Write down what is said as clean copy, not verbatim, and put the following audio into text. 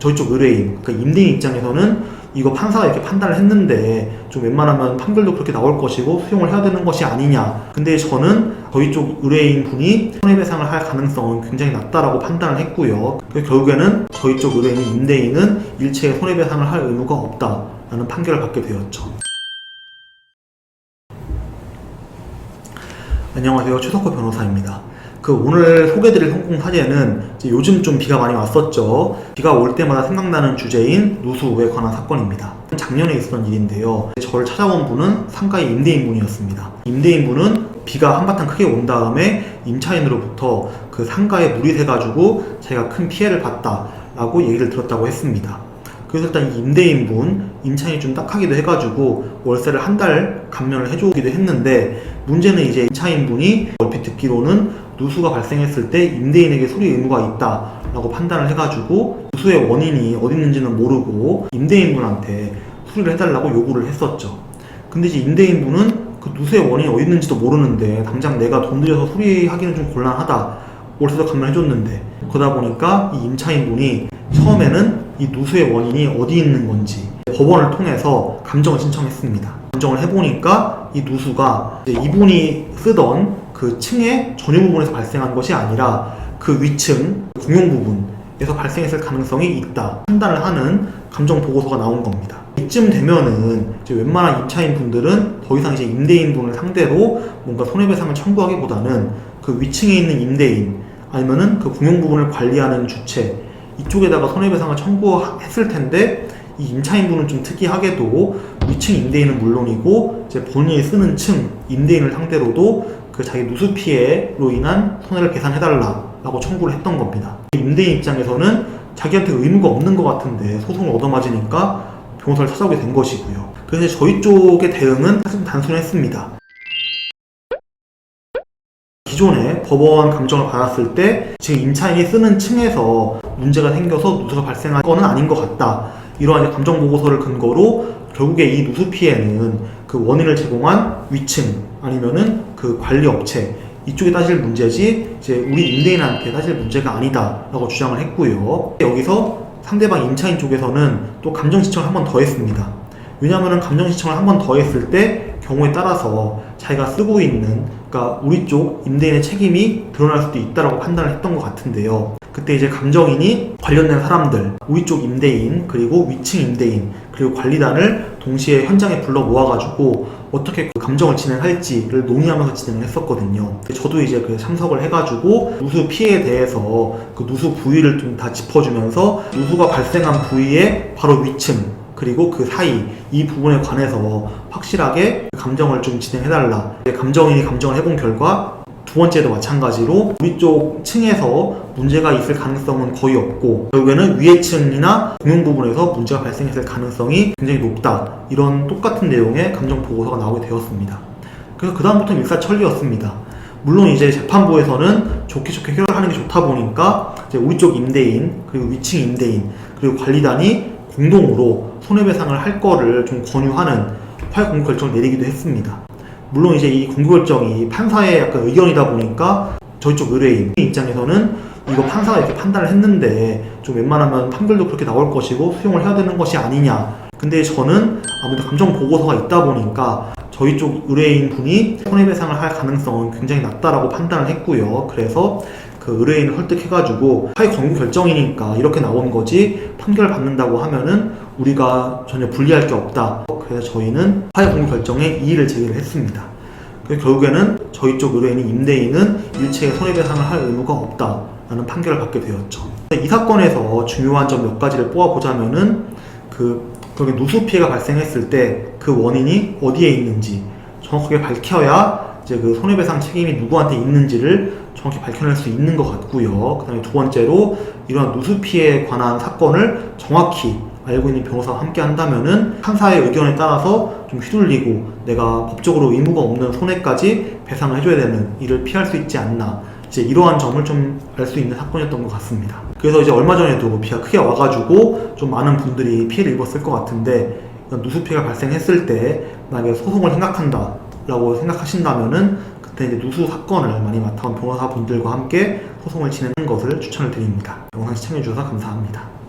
저희 쪽 의뢰인, 그러니까 임대인 입장에서는 이거 판사가 이렇게 판단을 했는데 좀 웬만하면 판결도 그렇게 나올 것이고 수용을 해야 되는 것이 아니냐. 근데 저는 저희 쪽 의뢰인 분이 손해배상을 할 가능성은 굉장히 낮다라고 판단을 했고요. 그래서 결국에는 저희 쪽 의뢰인 임대인은 일체의 손해배상을 할 의무가 없다라는 판결을 받게 되었죠. 안녕하세요, 최석호 변호사입니다. 오늘 소개드릴 성공 사례는 요즘 좀 비가 많이 왔었죠. 비가 올 때마다 생각나는 주제인 누수에 관한 사건입니다. 작년에 있었던 일인데요. 저를 찾아온 분은 상가의 임대인분이었습니다. 임대인분은 비가 한바탕 크게 온 다음에 임차인으로부터 그 상가에 물이 새가지고 자기가 큰 피해를 봤다라고 얘기를 들었다고 했습니다. 그래서 일단 이 임대인분, 임차인이 좀 딱하기도 해가지고 월세를 한 달 감면을 해주기도 했는데, 문제는 이제 임차인분이 얼핏 듣기로는 누수가 발생했을 때 임대인에게 소리 의무가 있다라고 판단을 해가지고 누수의 원인이 어디 있는지는 모르고 임대인분한테 수리를 해달라고 요구를 했었죠. 근데 이제 임대인분은 그 누수의 원인이 어디 있는지도 모르는데 당장 내가 돈 들여서 수리하기는 좀 곤란하다, 월세도 감면해줬는데, 그러다 보니까 이 임차인분이 처음에는 이 누수의 원인이 어디 있는 건지 법원을 통해서 감정을 신청했습니다. 감정을 해보니까 이 누수가 이분이 쓰던 그 층의 전유 부분에서 발생한 것이 아니라 그 위층 공용 부분에서 발생했을 가능성이 있다 판단을 하는 감정 보고서가 나온 겁니다. 이쯤 되면은 이제 웬만한 임차인 분들은 더 이상 이제 임대인 분을 상대로 뭔가 손해배상을 청구하기보다는 그 위층에 있는 임대인 아니면은 그 공용 부분을 관리하는 주체 이쪽에다가 손해배상을 청구했을 텐데, 이 임차인분은 좀 특이하게도 위층 임대인은 물론이고 이제 본인이 쓰는 층 임대인을 상대로도 그 자기 누수 피해로 인한 손해를 계산해달라고 청구를 했던 겁니다. 임대인 입장에서는 자기한테 의무가 없는 것 같은데 소송을 얻어맞으니까 변호사를 찾아오게 된 것이고요. 그래서 저희 쪽의 대응은 사실 단순했습니다. 기존에 법원 감정을 받았을 때 지금 임차인이 쓰는 층에서 문제가 생겨서 누수가 발생한 건 아닌 것 같다, 이러한 감정 보고서를 근거로 결국에 이 누수 피해는 그 원인을 제공한 위층 아니면은 그 관리업체 이쪽에 따질 문제지 이제 우리 임대인한테 따질 문제가 아니다라고 주장을 했고요. 여기서 상대방 임차인 쪽에서는 또 감정 신청을 한 번 더 했습니다. 왜냐하면 감정 신청을 한 번 더 했을 때 경우에 따라서 자기가 쓰고 있는, 그러니까 우리 쪽 임대인의 책임이 드러날 수도 있다라고 판단을 했던 것 같은데요. 그때 이제 감정인이 관련된 사람들, 우리 쪽 임대인, 그리고 위층 임대인, 그리고 관리단을 동시에 현장에 불러 모아가지고 어떻게 그 감정을 진행할지를 논의하면서 진행을 했었거든요. 저도 이제 그 참석을 해가지고 누수 피해에 대해서 그 누수 부위를 좀 다 짚어주면서 누수가 발생한 부위의 바로 위층 그리고 그 사이 이 부분에 관해서 확실하게 감정을 좀 진행해달라. 감정인이 감정을 해본 결과 두 번째도 마찬가지로 우리 쪽 층에서 문제가 있을 가능성은 거의 없고 결국에는 위에 층이나 공용 부분에서 문제가 발생했을 가능성이 굉장히 높다, 이런 똑같은 내용의 감정 보고서가 나오게 되었습니다. 그래서 그 다음부터는 일사천리였습니다. 물론 이제 재판부에서는 좋게 해결하는 게 좋다 보니까 이제 우리 쪽 임대인 그리고 위층 임대인 그리고 관리단이 공동으로 손해배상을 할 거를 좀 권유하는 파역 공고 결정을 내리기도 했습니다. 물론 이제 이 공고 결정이 판사의 약간 의견이다 보니까 저희 쪽 의뢰인 입장에서는 이거 판사가 이렇게 판단을 했는데 좀 웬만하면 판결도 그렇게 나올 것이고 수용을 해야 되는 것이 아니냐. 근데 저는 아무래도 감정 보고서가 있다 보니까 저희 쪽 의뢰인 분이 손해배상을 할 가능성은 굉장히 낮다라고 판단을 했고요. 그래서 그 의뢰인을 설득해가지고 파역 권고 결정이니까 이렇게 나온 거지 판결을 받는다고 하면은 우리가 전혀 불리할 게 없다. 그래서 저희는 파역 권고 결정에 이의를 제기를 했습니다. 그래서 결국에는 저희 쪽 의뢰인인 임대인은 일체의 손해배상을 할 의무가 없다라는 판결을 받게 되었죠. 이 사건에서 중요한 점 몇 가지를 뽑아보자면은 그렇게 누수 피해가 발생했을 때 그 원인이 어디에 있는지 정확하게 밝혀야 이제 그 손해배상 책임이 누구한테 있는지를 정확히 밝혀낼 수 있는 것 같고요. 그 다음에 두 번째로 이러한 누수 피해에 관한 사건을 정확히 알고 있는 변호사와 함께 한다면은 판사의 의견에 따라서 좀 휘둘리고 내가 법적으로 의무가 없는 손해까지 배상을 해줘야 되는 일을 피할 수 있지 않나, 이제 이러한 점을 좀 알 수 있는 사건이었던 것 같습니다. 그래서 이제 얼마 전에도 비가 크게 와가지고 좀 많은 분들이 피해를 입었을 것 같은데, 누수 피해가 발생했을 때 만약에 소송을 생각한다 라고 생각하신다면은 그때 이제 누수 사건을 많이 맡아온 변호사분들과 함께 소송을 진행하는 것을 추천을 드립니다. 영상 시청해주셔서 감사합니다.